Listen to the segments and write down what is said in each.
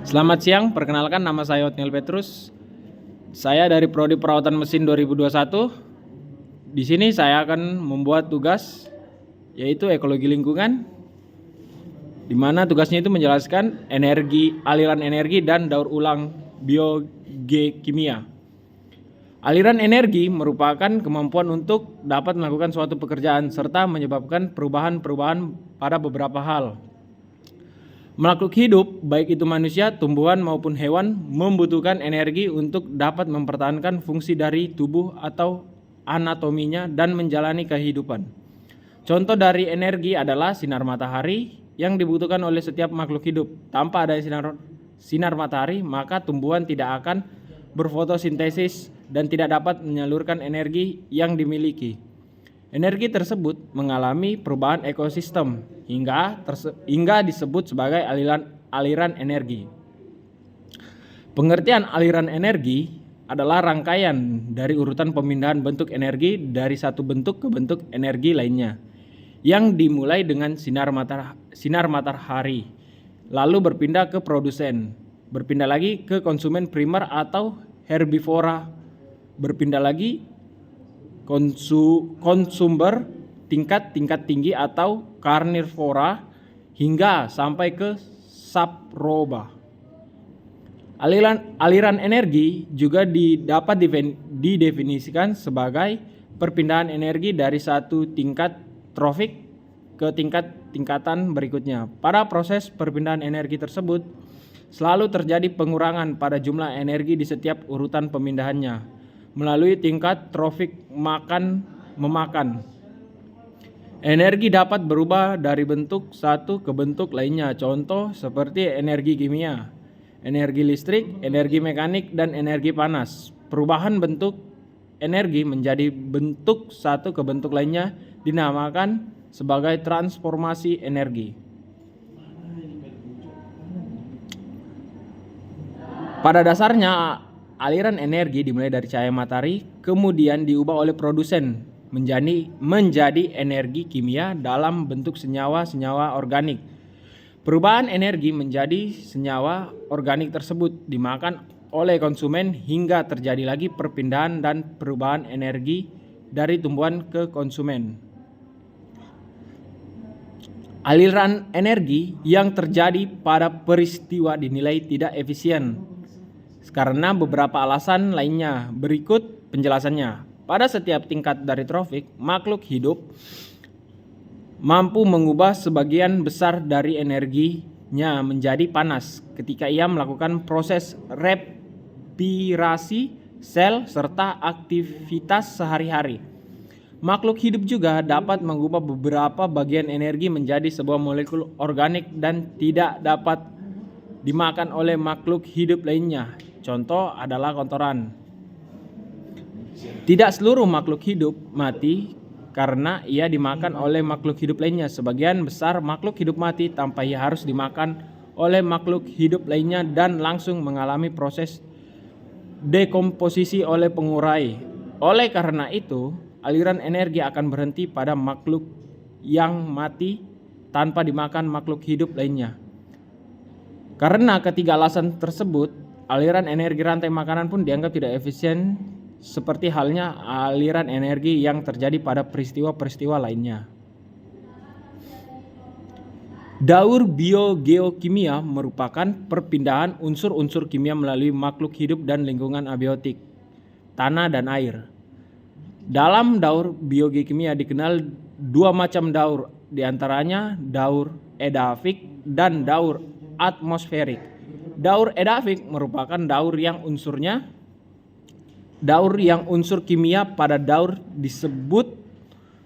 Selamat siang, perkenalkan nama saya Otniel Petrus. Saya dari Prodi Perawatan Mesin 2021. Di sini saya akan membuat tugas yaitu ekologi lingkungan, di mana tugasnya itu menjelaskan aliran energi dan daur ulang biogeokimia. Aliran energi merupakan kemampuan untuk dapat melakukan suatu pekerjaan serta menyebabkan perubahan-perubahan pada beberapa hal. Makhluk hidup, baik itu manusia, tumbuhan maupun hewan, membutuhkan energi untuk dapat mempertahankan fungsi dari tubuh atau anatominya dan menjalani kehidupan. Contoh dari energi adalah sinar matahari yang dibutuhkan oleh setiap makhluk hidup. Tanpa adanya sinar matahari, maka tumbuhan tidak akan berfotosintesis dan tidak dapat menyalurkan energi yang dimiliki. Energi tersebut mengalami perubahan ekosistem hingga disebut sebagai aliran energi. Pengertian aliran energi adalah rangkaian dari urutan pemindahan bentuk energi dari satu bentuk ke bentuk energi lainnya, yang dimulai dengan sinar matahari, lalu berpindah ke produsen, berpindah lagi ke konsumen primer atau herbivora, berpindah lagi konsumber tingkat tinggi atau karnivora hingga sampai ke saproba. Aliran energi juga dapat didefinisikan sebagai perpindahan energi dari satu tingkat trofik ke tingkatan berikutnya. Pada proses perpindahan energi tersebut selalu terjadi pengurangan pada jumlah energi di setiap urutan pemindahannya melalui tingkat trofik memakan. Energi dapat berubah dari bentuk satu ke bentuk lainnya, contoh seperti energi kimia, energi listrik, energi mekanik, dan energi panas. Perubahan bentuk energi menjadi bentuk satu ke bentuk lainnya dinamakan sebagai transformasi energi. Pada dasarnya, aliran energi dimulai dari cahaya matahari, kemudian diubah oleh produsen menjadi energi kimia dalam bentuk senyawa-senyawa organik. Perubahan energi menjadi senyawa organik tersebut dimakan oleh konsumen hingga terjadi lagi perpindahan dan perubahan energi dari tumbuhan ke konsumen. Aliran energi yang terjadi pada peristiwa dinilai tidak efisien karena beberapa alasan lainnya. Berikut penjelasannya. Pada setiap tingkat dari trofik, makhluk hidup mampu mengubah sebagian besar dari energinya menjadi panas ketika ia melakukan proses respirasi sel serta aktivitas sehari-hari. Makhluk hidup juga dapat mengubah beberapa bagian energi menjadi sebuah molekul organik dan tidak dapat dimakan oleh makhluk hidup lainnya. Contoh adalah kotoran. Tidak seluruh makhluk hidup mati karena ia dimakan oleh makhluk hidup lainnya. Sebagian besar makhluk hidup mati tanpa ia harus dimakan oleh makhluk hidup lainnya dan langsung mengalami proses dekomposisi oleh pengurai. Oleh karena itu, aliran energi akan berhenti pada makhluk yang mati tanpa dimakan makhluk hidup lainnya. Karena ketiga alasan tersebut, aliran energi rantai makanan pun dianggap tidak efisien, seperti halnya aliran energi yang terjadi pada peristiwa-peristiwa lainnya. Daur biogeokimia merupakan perpindahan unsur-unsur kimia melalui makhluk hidup dan lingkungan abiotik, tanah dan air. Dalam daur biogeokimia dikenal dua macam daur, diantaranya daur edafik dan daur atmosferik. Daur edafik merupakan daur yang unsur kimia pada daur disebut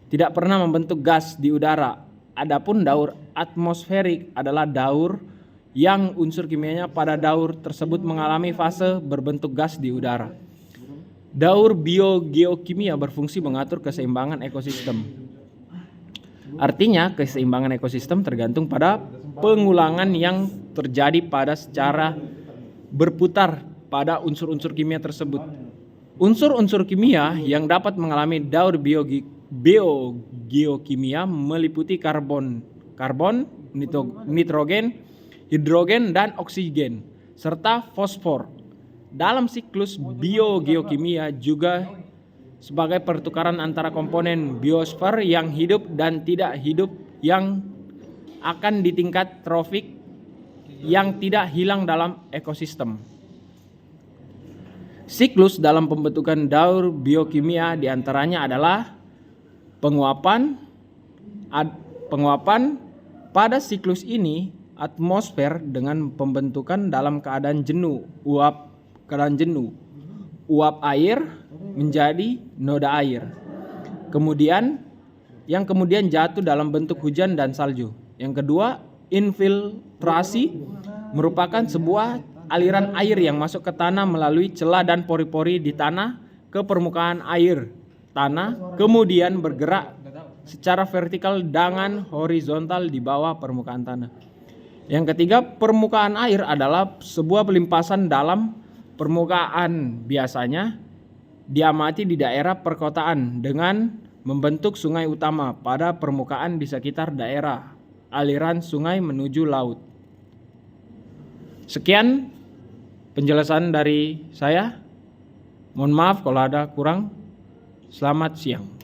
tidak pernah membentuk gas di udara. Adapun daur atmosferik adalah daur yang unsur kimianya pada daur tersebut mengalami fase berbentuk gas di udara. Daur biogeokimia berfungsi mengatur keseimbangan ekosistem. Artinya, keseimbangan ekosistem tergantung pada pengulangan yang terjadi pada secara berputar pada unsur-unsur kimia tersebut. Unsur-unsur kimia yang dapat mengalami daur biogeokimia meliputi karbon, nitrogen, hidrogen, dan oksigen. serta fosfor. Dalam siklus biogeokimia juga sebagai pertukaran antara komponen biosfer yang hidup dan tidak hidup yang akan di tingkat trofik yang tidak hilang dalam ekosistem. Siklus dalam pembentukan daur biokimia diantaranya adalah penguapan. Pada siklus ini atmosfer dengan pembentukan dalam keadaan jenuh, uap air menjadi noda air. Yang kemudian jatuh dalam bentuk hujan dan salju. Yang kedua, infiltrasi merupakan sebuah aliran air yang masuk ke tanah melalui celah dan pori-pori di tanah ke permukaan air tanah, kemudian bergerak secara vertikal dengan horizontal di bawah permukaan tanah. Yang ketiga, permukaan air adalah sebuah pelimpasan dalam permukaan, biasanya diamati di daerah perkotaan dengan membentuk sungai utama pada permukaan di sekitar daerah aliran sungai menuju laut. Sekian penjelasan dari saya. Mohon maaf kalau ada kurang. Selamat siang.